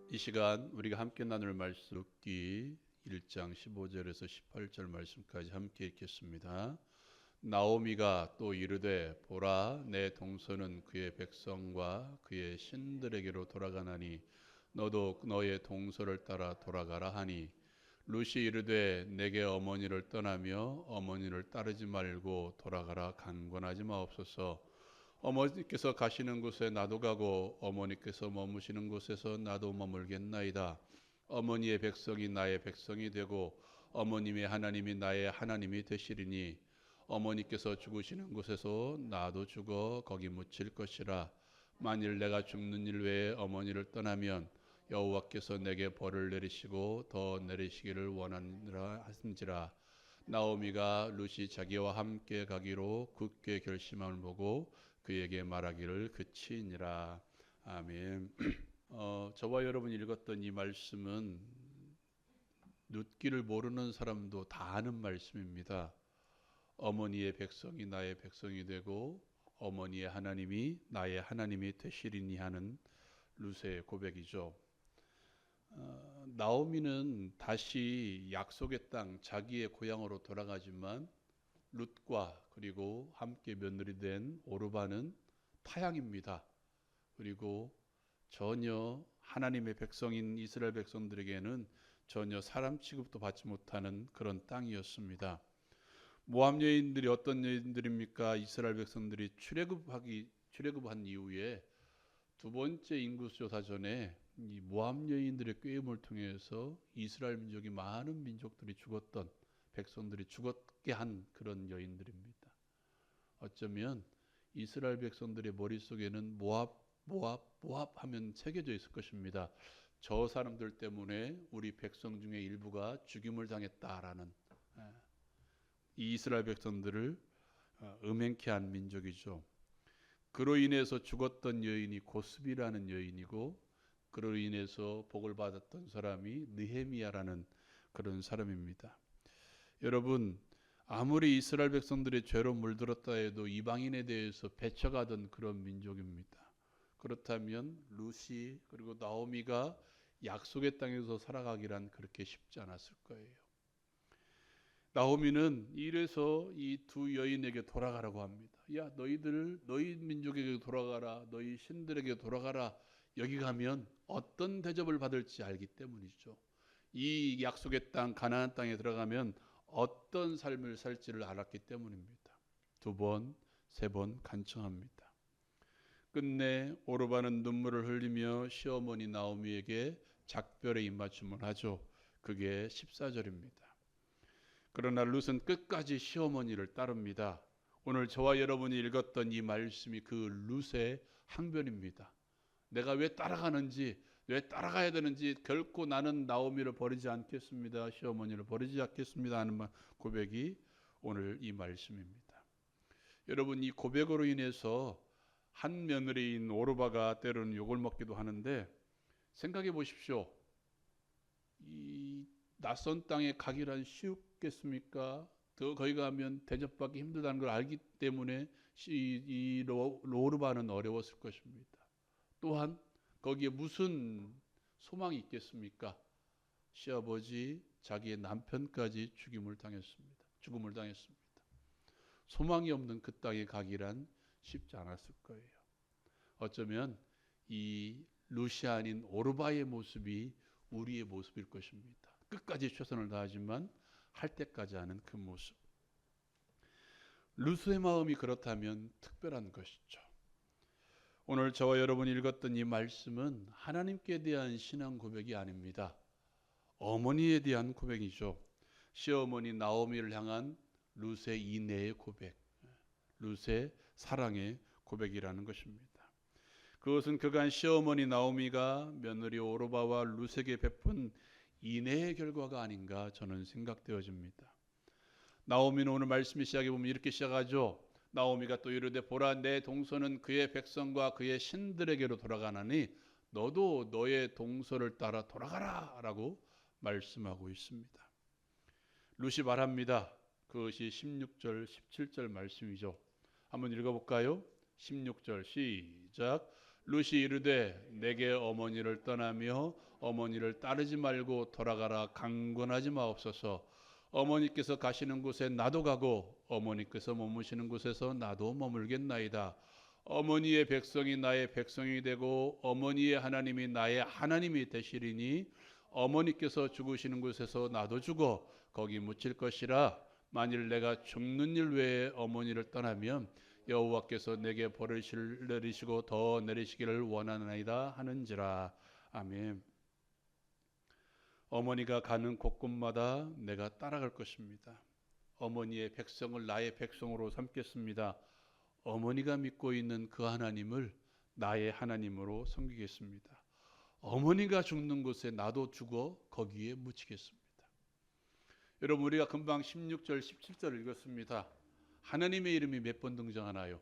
이 시간 우리가 함께 나눌 말씀 룻기 1장 15절에서 18절 말씀까지 함께 읽겠습니다. 나오미가 또 이르되 보라 내 동서는 그의 백성과 그의 신들에게로 돌아가나니 너도 너의 동서를 따라 돌아가라 하니 룻이 이르되 내게 어머니를 떠나며 어머니를 따르지 말고 돌아가라 강권하지 마옵소서. 어머니께서 가시는 곳에 나도 가고 어머니께서 머무시는 곳에서 나도 머물겠나이다. 어머니의 백성이 나의 백성이 되고 어머님의 하나님이 나의 하나님이 되시리니 어머니께서 죽으시는 곳에서 나도 죽어 거기 묻힐 것이라. 만일 내가 죽는 일 외에 어머니를 떠나면 여호와께서 내게 벌을 내리시고 더 내리시기를 원하노라 하신지라. 나오미가 룻이 자기와 함께 가기로 굳게 결심함을 보고 그에게 말하기를 그치니라. 아멘. 저와 여러분이 읽었던 이 말씀은 룻기를 모르는 사람도 다 아는 말씀입니다. 어머니의 백성이 나의 백성이 되고 어머니의 하나님이 나의 하나님이 되시리니 하는 룻의 고백이죠. 나오미는 다시 약속의 땅 자기의 고향으로 돌아가지만 룻과 그리고 함께 며느리 된 오르바는 타향입니다. 그리고 전혀 하나님의 백성인 이스라엘 백성들에게는 전혀 사람 취급도 받지 못하는 그런 땅이었습니다. 모압 여인들이 어떤 여인들입니까? 이스라엘 백성들이 출애굽한 이후에 두 번째 인구조사 전에 이 모압 여인들의 꾀임을 통해서 이스라엘 민족이 많은 민족들이 죽었던 백성들이 죽었게 한 그런 여인들입니다. 어쩌면 이스라엘 백성들의 머릿속에는 모압 하면 새겨져 있을 것입니다. 저 사람들 때문에 우리 백성 중에 일부가 죽임을 당했다라는 이 이스라엘 백성들을 음행케 한 민족이죠. 그로 인해서 죽었던 여인이 고스비라는 여인이고 그로 인해서 복을 받았던 사람이 느헤미야라는 그런 사람입니다. 여러분, 아무리 이스라엘 백성들의 죄로 물들었다 해도 이방인에 대해서 배척하던 그런 민족입니다. 그렇다면 룻이 그리고 나오미가 약속의 땅에서 살아가기란 그렇게 쉽지 않았을 거예요. 나오미는 이래서 이 두 여인에게 돌아가라고 합니다. 야, 너희 민족에게 돌아가라. 너희 신들에게 돌아가라. 여기 가면 어떤 대접을 받을지 알기 때문이죠. 이 약속의 땅 가나안 땅에 들어가면 어떤 삶을 살지를 알았기 때문입니다. 두 번, 세 번 간청합니다. 끝내 오르바는 눈물을 흘리며 시어머니 나오미에게 작별의 입맞춤을 하죠. 그게 14절입니다. 그러나 룻은 끝까지 시어머니를 따릅니다. 오늘 저와 여러분이 읽었던 이 말씀이 그 룻의 항변입니다. 내가 왜 따라가는지, 왜 따라가야 되는지 결코 나는 나오미를 버리지 않겠습니다. 시어머니를 버리지 않겠습니다 하는 고백이 오늘 이 말씀입니다. 여러분, 이 고백으로 인해서 한 며느리인 오르바가 때로는 욕을 먹기도 하는데 생각해 보십시오. 이 낯선 땅에 가기란 쉽겠습니까? 더 거기 가면 대접받기 힘들다는 걸 알기 때문에 이 오르바는 어려웠을 것입니다. 또한 거기에 무슨 소망이 있겠습니까? 시아버지 자기의 남편까지 죽음을 당했습니다. 소망이 없는 그 땅에 가기란 쉽지 않았을 거예요. 어쩌면 이 룻이 아닌 오르바의 모습이 우리의 모습일 것입니다. 끝까지 최선을 다하지만 할 때까지 하는 그 모습. 룻의 마음이 그렇다면 특별한 것이죠. 오늘 저와 여러분이 읽었던 이 말씀은 하나님께 대한 신앙 고백이 아닙니다. 어머니에 대한 고백이죠. 시어머니 나오미를 향한 룻의 인애의 고백, 룻의 사랑의 고백이라는 것입니다. 그것은 그간 시어머니 나오미가 며느리 오르바와 룻에게 베푼 인애의 결과가 아닌가 저는 생각되어집니다. 나오미는 오늘 말씀이 시작해 보면 이렇게 시작하죠. 나오미가 또 이르되 보라 내 동서는 그의 백성과 그의 신들에게로 돌아가나니 너도 너의 동서를 따라 돌아가라 라고 말씀하고 있습니다. 룻이 말합니다. 그것이 16절 17절 말씀이죠. 한번 읽어볼까요? 16절 시작. 룻이 이르되 내게 어머니를 떠나며 어머니를 따르지 말고 돌아가라 강권하지 마옵소서. 어머니께서 가시는 곳에 나도 가고 어머니께서 머무시는 곳에서 나도 머물겠나이다. 어머니의 백성이 나의 백성이 되고 어머니의 하나님이 나의 하나님이 되시리니 어머니께서 죽으시는 곳에서 나도 죽어 거기 묻힐 것이라. 만일 내가 죽는 일 외에 어머니를 떠나면 여호와께서 내게 벌을 내리시고 더 내리시기를 원하나이다 하는지라. 아멘. 어머니가 가는 곳곳마다 내가 따라갈 것입니다. 어머니의 백성을 나의 백성으로 삼겠습니다. 어머니가 믿고 있는 그 하나님을 나의 하나님으로 섬기겠습니다. 어머니가 죽는 곳에 나도 죽어 거기에 묻히겠습니다. 여러분, 우리가 금방 16절 17절을 읽었습니다. 하나님의 이름이 몇 번 등장하나요?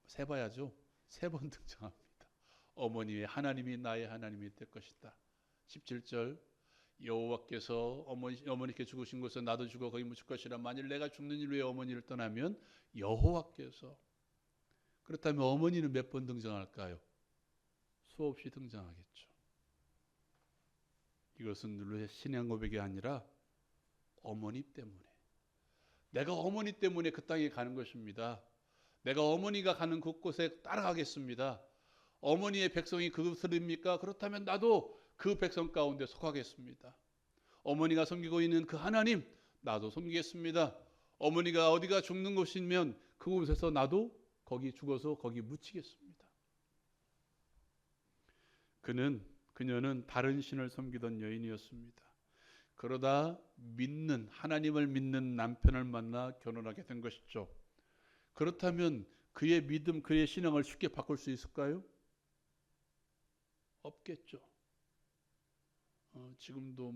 세봐야죠. 3번 등장합니다. 어머니의 하나님이 나의 하나님이 될 것이다. 17절 여호와께서 어머니께 죽으신 곳에 나도 죽어 거기 묻힐 것이라. 만일 내가 죽는 일 외에 어머니를 떠나면 여호와께서. 그렇다면 어머니는 몇 번 등장할까요? 수없이 등장하겠죠. 이것은 룰의 신앙 고백이 아니라 어머니 때문에, 내가 어머니 때문에 그 땅에 가는 것입니다. 내가 어머니가 가는 그곳에 따라가겠습니다. 어머니의 백성이 그것입니까? 그렇다면 나도 그 백성 가운데 속하겠습니다. 어머니가 섬기고 있는 그 하나님 나도 섬기겠습니다. 어머니가 어디가 죽는 곳이면 그곳에서 나도 거기 죽어서 거기 묻히겠습니다. 그녀는 다른 신을 섬기던 여인이었습니다. 그러다 하나님을 믿는 남편을 만나 결혼하게 된 것이죠. 그렇다면 그의 믿음, 그의 신앙을 쉽게 바꿀 수 있을까요? 없겠죠. 지금도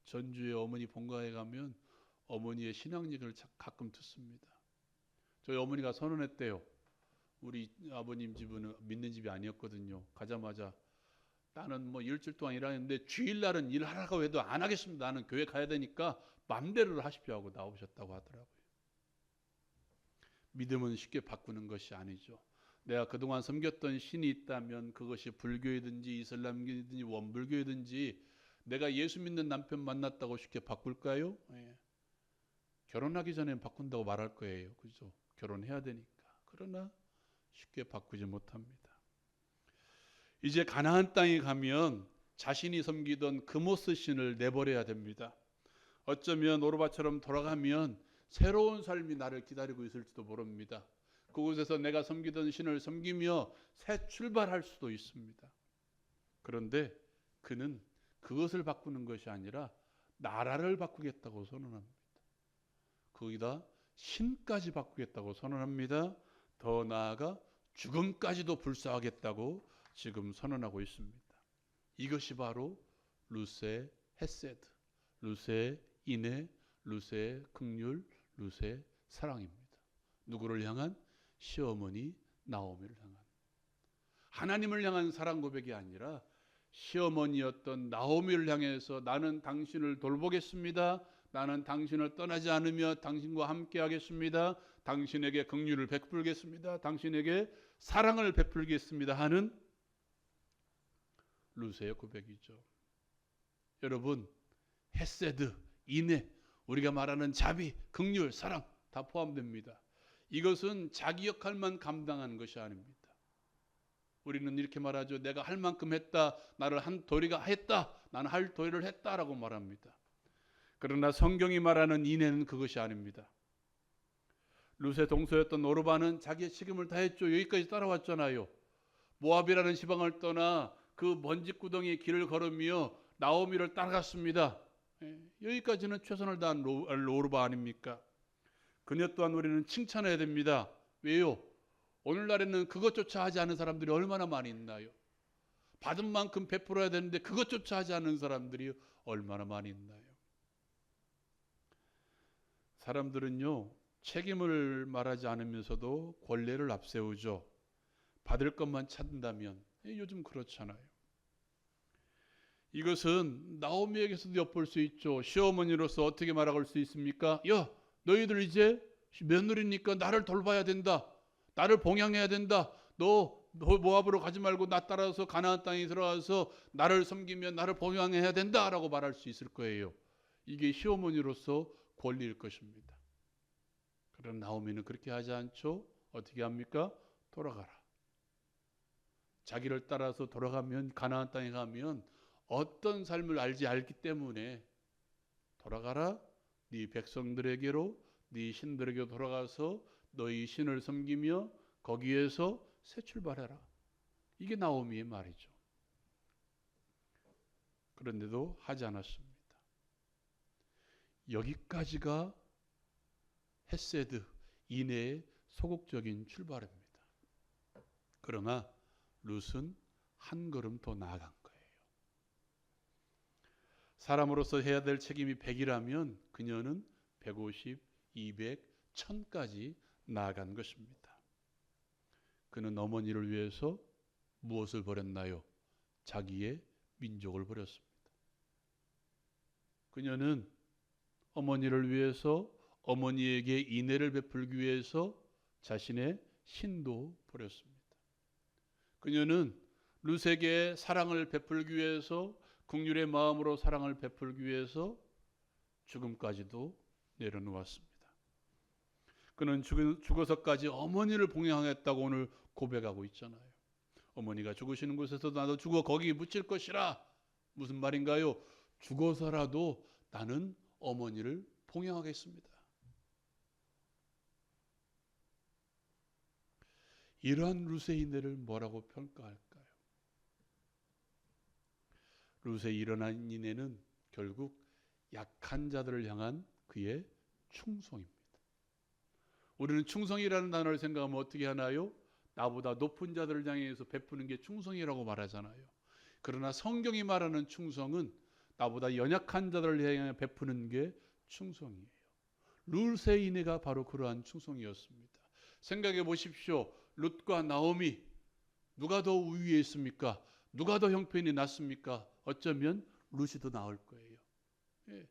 전주의 어머니 본가에 가면 어머니의 신앙 얘기를 가끔 듣습니다. 저희 어머니가 선언했대요. 우리 아버님 집은 믿는 집이 아니었거든요. 가자마자 나는 일주일 동안 일하는데 주일날은 일하라고 해도 안 하겠습니다. 나는 교회 가야 되니까 맘대로 하십시오 하고 나오셨다고 하더라고요. 믿음은 쉽게 바꾸는 것이 아니죠. 내가 그동안 섬겼던 신이 있다면 그것이 불교이든지 이슬람교이든지 원불교이든지 내가 예수 믿는 남편 만났다고 쉽게 바꿀까요? 예. 결혼하기 전에 바꾼다고 말할 거예요. 그죠? 결혼해야 되니까. 그러나 쉽게 바꾸지 못합니다. 이제 가나안 땅에 가면 자신이 섬기던 그모스 신을 내버려야 됩니다. 어쩌면 오르바처럼 돌아가면 새로운 삶이 나를 기다리고 있을지도 모릅니다. 그곳에서 내가 섬기던 신을 섬기며 새 출발할 수도 있습니다. 그런데 그는 그것을 바꾸는 것이 아니라 나라를 바꾸겠다고 선언합니다. 거기다 신까지 바꾸겠다고 선언합니다. 더 나아가 죽음까지도 불사하겠다고 지금 선언하고 있습니다. 이것이 바로 룻의 헤세드, 룻의 인애, 룻의 긍휼, 룻의 사랑입니다. 누구를 향한? 시어머니 나오미를 향한, 하나님을 향한 사랑 고백이 아니라 시어머니였던 나오미를 향해서 나는 당신을 돌보겠습니다. 나는 당신을 떠나지 않으며 당신과 함께 하겠습니다. 당신에게 긍휼을 베풀겠습니다. 당신에게 사랑을 베풀겠습니다 하는 룻의 고백이죠. 여러분, 헤세드, 인애, 우리가 말하는 자비, 긍휼, 사랑 다 포함됩니다. 이것은 자기 역할만 감당하는 것이 아닙니다. 우리는 이렇게 말하죠. 내가 할 만큼 했다. 나를 한 도리가 했다. 나는 할 도리를 했다라고 말합니다. 그러나 성경이 말하는 인애는 그것이 아닙니다. 룻의 동서였던 오르바는 자기의 책임을 다했죠. 여기까지 따라왔잖아요. 모압이라는 지방을 떠나 그 먼지구덩이의 길을 걸으며 나오미를 따라갔습니다. 여기까지는 최선을 다한 오르바 아닙니까? 그녀 또한 우리는 칭찬해야 됩니다. 왜요? 오늘날에는 그것조차 하지 않은 사람들이 얼마나 많이 있나요? 받은 만큼 베풀어야 되는데 그것조차 하지 않는 사람들이 얼마나 많이 있나요? 사람들은요, 책임을 말하지 않으면서도 권례를 앞세우죠. 받을 것만 찾는다면. 요즘 그렇잖아요. 이것은 나오미에게서도 엿볼 수 있죠. 시어머니로서 어떻게 말할 수 있습니까? 야, 너희들 이제 며느리니까 나를 돌봐야 된다. 나를 봉양해야 된다. 너 모압으로 가지 말고 나 따라서 가나안 땅에 들어가서 나를 섬기면 나를 봉양해야 된다라고 말할 수 있을 거예요. 이게 시어머니로서 권리일 것입니다. 그러나 나오미는 그렇게 하지 않죠. 어떻게 합니까? 돌아가라. 자기를 따라서 돌아가면, 가나안 땅에 가면 어떤 삶을 알기 때문에 돌아가라. 네 백성들에게로, 네 신들에게 돌아가서 너희 신을 섬기며 거기에서 새 출발해라. 이게 나오미의 말이죠. 그런데도 하지 않았습니다. 여기까지가 헤세드, 인애의 소극적인 출발입니다. 그러나 룻은 한 걸음 더 나아간 거예요. 사람으로서 해야 될 책임이 100이라면 그녀는 150, 200, 1000까지 나아간 것입니다. 그는 어머니를 위해서 무엇을 버렸나요? 자기의 민족을 버렸습니다. 그녀는 어머니를 위해서, 어머니에게 인애를 베풀기 위해서 자신의 신도 버렸습니다. 그녀는 룻에게 사랑을 베풀기 위해서, 긍휼의 마음으로 사랑을 베풀기 위해서 죽음까지도 내려놓았습니다. 그는 죽어서까지 어머니를 봉양하겠다고 오늘 고백하고 있잖아요. 어머니가 죽으시는 곳에서 나도 죽어 거기 묻힐 것이라. 무슨 말인가요? 죽어서라도 나는 어머니를 봉양하겠습니다. 이러한 룻의 인애를 뭐라고 평가할까요? 룻의 일어난 인애는 결국 약한 자들을 향한 그의 충성입니다. 우리는 충성이라는 단어를 생각하면 어떻게 하나요? 나보다 높은 자들을 향해서 베푸는 게 충성이라고 말하잖아요. 그러나 성경이 말하는 충성은 나보다 연약한 자들을 향해 베푸는 게 충성이에요. 룻의 인애가 바로 그러한 충성이었습니다. 생각해 보십시오. 룻과 나오미, 누가 더 우위에 있습니까? 누가 더 형편이 낫습니까? 어쩌면 룻이 더 나을 거예요. 예.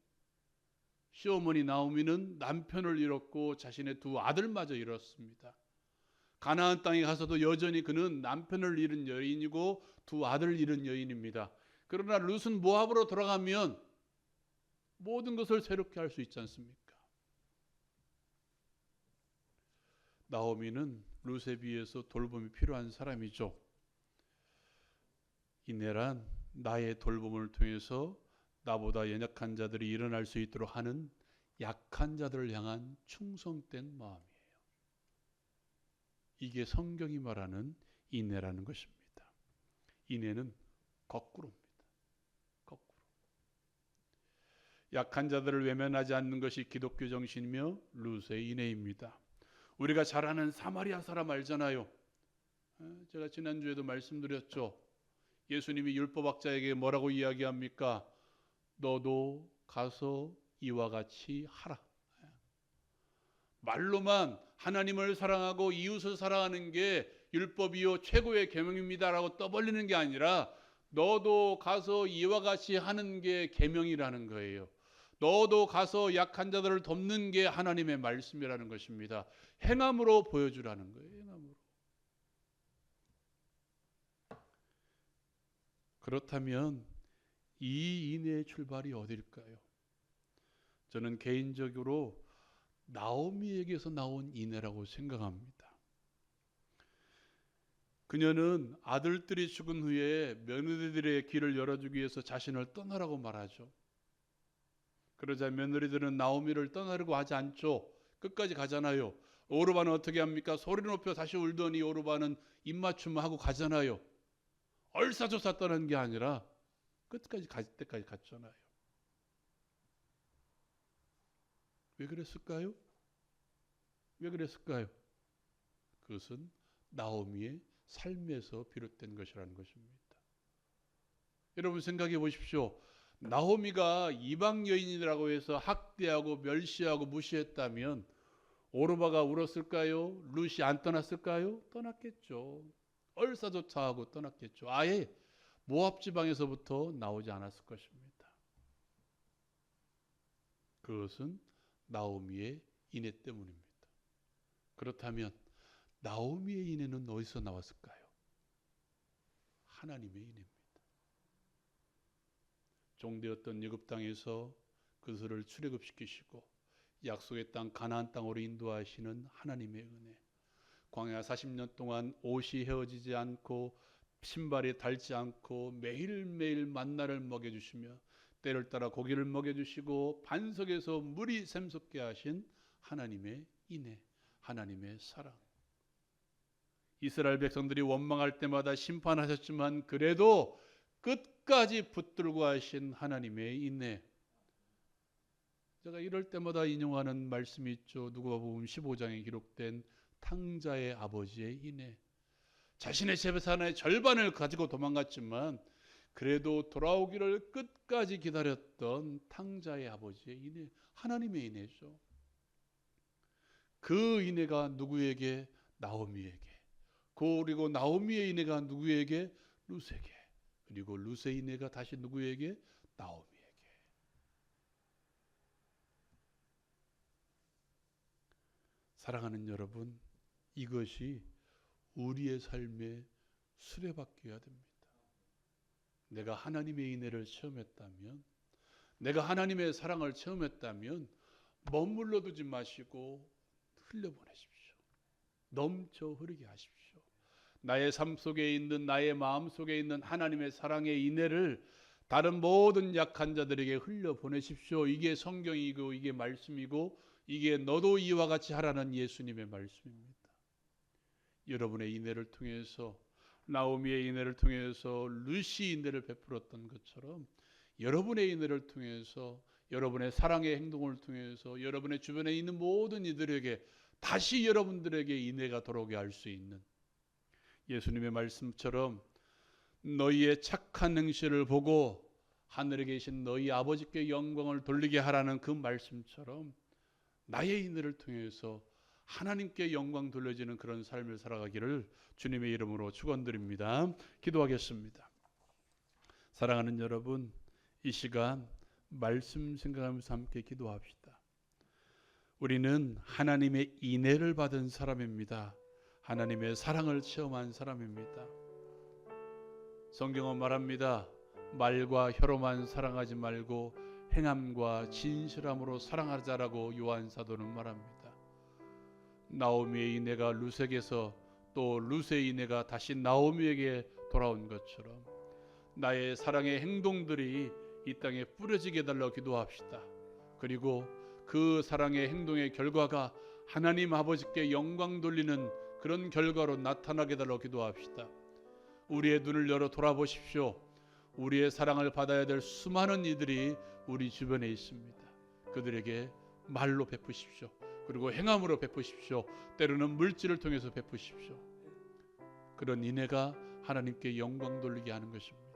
시어머니 나오미는 남편을 잃었고 자신의 두 아들마저 잃었습니다. 가나안 땅에 가서도 여전히 그는 남편을 잃은 여인이고 두 아들을 잃은 여인입니다. 그러나 룻은 모압으로 돌아가면 모든 것을 새롭게 할 수 있지 않습니까? 나오미는 룻에 비해서 돌봄이 필요한 사람이죠. 인애란 나의 돌봄을 통해서 나보다 연약한 자들이 일어날 수 있도록 하는 약한 자들을 향한 충성된 마음이에요. 이게 성경이 말하는 인애라는 것입니다. 인애는 거꾸로입니다. 거꾸로. 약한 자들을 외면하지 않는 것이 기독교 정신이며 룻의 인애입니다. 우리가 잘 아는 사마리아 사람 알잖아요. 제가 지난주에도 말씀드렸죠. 예수님이 율법학자에게 뭐라고 이야기합니까? 너도 가서 이와 같이 하라. 말로만 하나님을 사랑하고 이웃을 사랑하는 게 율법이요 최고의 계명입니다라고 떠벌리는 게 아니라 너도 가서 이와 같이 하는 게 계명이라는 거예요. 너도 가서 약한 자들을 돕는 게 하나님의 말씀이라는 것입니다. 행함으로 보여주라는 거예요. 행함으로. 그렇다면 이 인애의 출발이 어딜까요? 저는 개인적으로 나오미에게서 나온 인애라고 생각합니다. 그녀는 아들들이 죽은 후에 며느리들의 길을 열어주기 위해서 자신을 떠나라고 말하죠. 그러자 며느리들은 나오미를 떠나려고 하지 않죠. 끝까지 가잖아요. 오르바는 어떻게 합니까? 소리 높여 다시 울더니 오르바는 입맞춤하고 가잖아요. 얼싸조싸 떠난 게 아니라 끝까지 갈 때까지 갔잖아요. 왜 그랬을까요? 왜 그랬을까요? 그것은 나오미의 삶에서 비롯된 것이라는 것입니다. 여러분 생각해 보십시오. 나오미가 이방 여인이라고 해서 학대하고 멸시하고 무시했다면 오르바가 울었을까요? 룻이 안 떠났을까요? 떠났겠죠. 얼싸조차하고 떠났겠죠. 아예 모압 지방에서부터 나오지 않았을 것입니다. 그것은 나오미의 인애 때문입니다. 그렇다면 나오미의 인애는 어디서 나왔을까요? 하나님의 인애입니다. 종되었던 애굽 땅에서 그들을 출애굽시키시고 약속의 땅 가나안 땅으로 인도하시는 하나님의 은혜. 광야 40년 동안 옷이 헤어지지 않고 신발이 닳지 않고 매일매일 만나를 먹여주시며 때를 따라 고기를 먹여주시고 반석에서 물이 샘솟게 하신 하나님의 인애, 하나님의 사랑. 이스라엘 백성들이 원망할 때마다 심판하셨지만 그래도 끝까지 붙들고 하신 하나님의 인애. 제가 이럴 때마다 인용하는 말씀이 있죠. 누가복음 15장에 기록된 탕자의 아버지의 인애. 자신의 재산의 절반을 가지고 도망갔지만 그래도 돌아오기를 끝까지 기다렸던 탕자의 아버지의 인애, 하나님의 인애죠. 그 인애가 누구에게? 나오미에게. 그리고 나오미의 인애가 누구에게? 루세에게. 그리고 루세의 인애가 다시 누구에게? 나오미에게. 사랑하는 여러분, 이것이 우리의 삶의 수레바퀴가 됩니다. 내가 하나님의 인애를 체험했다면, 내가 하나님의 사랑을 체험했다면 머물러 두지 마시고 흘려보내십시오. 넘쳐 흐르게 하십시오. 나의 삶 속에 있는, 나의 마음 속에 있는 하나님의 사랑의 인애를 다른 모든 약한 자들에게 흘려보내십시오. 이게 성경이고 이게 말씀이고 이게 너도 이와 같이 하라는 예수님의 말씀입니다. 여러분의 인애를 통해서, 나오미의 인애를 통해서 루시 인애를 베풀었던 것처럼 여러분의 인애를 통해서, 여러분의 사랑의 행동을 통해서 여러분의 주변에 있는 모든 이들에게 다시 여러분들에게 인애가 돌아오게 할 수 있는, 예수님의 말씀처럼 너희의 착한 행실을 보고 하늘에 계신 너희 아버지께 영광을 돌리게 하라는 그 말씀처럼 나의 인애를 통해서 하나님께 영광 돌려지는 그런 삶을 살아가기를 주님의 이름으로 축원드립니다. 기도하겠습니다. 사랑하는 여러분, 이 시간 말씀 생각하면서 함께 기도합시다. 우리는 하나님의 인애를 받은 사람입니다. 하나님의 사랑을 체험한 사람입니다. 성경은 말합니다. 말과 혀로만 사랑하지 말고 행함과 진실함으로 사랑하자라고 요한 사도는 말합니다. 나오미의 인애가 루세에게서 또 루세의 인애가 다시 나오미에게 돌아온 것처럼 나의 사랑의 행동들이 이 땅에 뿌려지게 해달라고 기도합시다. 그리고 그 사랑의 행동의 결과가 하나님 아버지께 영광 돌리는 그런 결과로 나타나게 해달라고 기도합시다. 우리의 눈을 열어 돌아보십시오. 우리의 사랑을 받아야 될 수많은 이들이 우리 주변에 있습니다. 그들에게 말로 베푸십시오. 그리고 행함으로 베푸십시오. 때로는 물질을 통해서 베푸십시오. 그런 인애가 하나님께 영광 돌리게 하는 것입니다.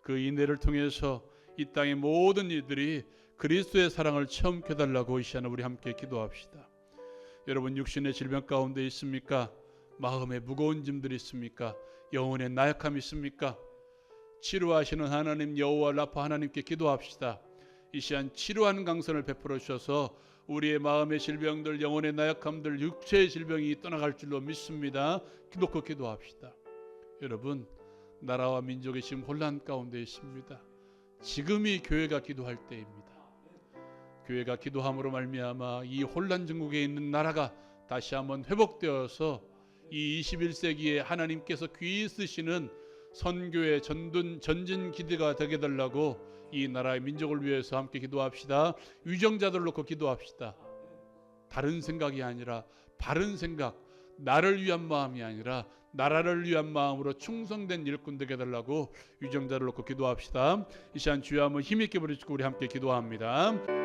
그 인애를 통해서 이 땅의 모든 이들이 그리스도의 사랑을 체험케 해달라고 이 시간에 우리 함께 기도합시다. 여러분, 육신의 질병 가운데 있습니까? 마음에 무거운 짐들이 있습니까? 영혼의 나약함이 있습니까? 치료하시는 하나님 여호와 라파 하나님께 기도합시다. 이 시간 치료하는 강선을 베풀어 주셔서 우리의 마음의 질병들, 영혼의 나약함들, 육체의 질병이 떠나갈 줄로 믿습니다. 놓고 기도합시다. 여러분, 나라와 민족이 지금 혼란 가운데 있습니다. 지금이 교회가 기도할 때입니다. 교회가 기도함으로 말미암아 이 혼란 전국에 있는 나라가 다시 한번 회복되어서 이 21세기에 하나님께서 귀히 쓰시는 선교의 전진 기대가 되게 달라고 이 나라의 민족을 위해서 함께 기도합시다. 위정자들 놓고 기도합시다. 다른 생각이 아니라 바른 생각, 나를 위한 마음이 아니라 나라를 위한 마음으로 충성된 일꾼 되게 달라고 위정자를 놓고 기도합시다. 이 시간 주여 한번 힘있게 부르시고 우리 함께 기도합니다.